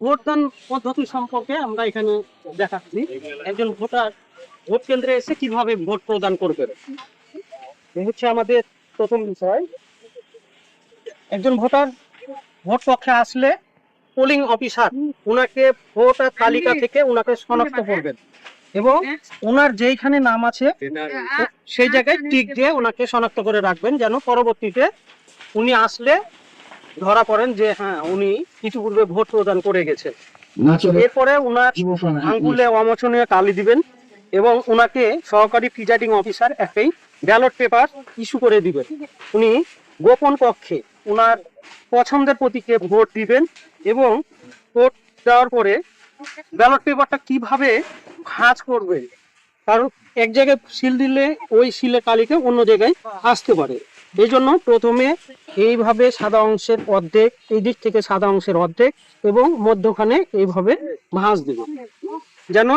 ভোটদান পদ্ধতি সম্পর্কে আমরা এখানে দেখাচ্ছি। একজন ভোটার ভোট কেন্দ্রে এসে কিভাবে ভোট প্রদান করবে, এই হচ্ছে আমাদের প্রথম বিষয়। একজন ভোটার ভোট কক্ষে আসলে পোলিং অফিসার ওনাকে ভোটার তালিকা থেকে ওনাকে শনাক্ত করবেন এবং ওনার যেইখানে নাম আছে সেই জায়গায় টিক দিয়ে ওনাকে শনাক্ত করে রাখবেন, যেন পরবর্তীতে উনি আসলে ধরা পড়েন যে হ্যাঁ উনি ইতিপূর্বে ভোট প্রদান করে গেছেন। এরপরে উনার আঙ্গুলে অমোচনীয় কালি দিবেন এবং উনাকে সহকারী প্রিজাইডিং অফিসার একটি ব্যালট পেপার ইস্যু করে দিবেন। উনি গোপন কক্ষে উনার পছন্দের প্রতীকে ভোট দিবেন এবং ভোট দেওয়ার পরে ব্যালট পেপারটা কিভাবে ভাঁজ করবে, কারণ এক জায়গায় সিল দিলে ওই সিলের কালিকে অন্য জায়গায় আসতে পারে। এই জন্য প্রথমে এইভাবে সাদা অংশের অর্ধেক, এই দিক থেকে সাদা অংশের অর্ধেক এবং মধ্যখানে এইভাবে ভাঁজ দেবে, যেন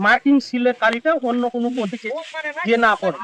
মার্কিং সিলের কালিটা অন্য কোনো প্রতীকে গিয়ে না পড়ে।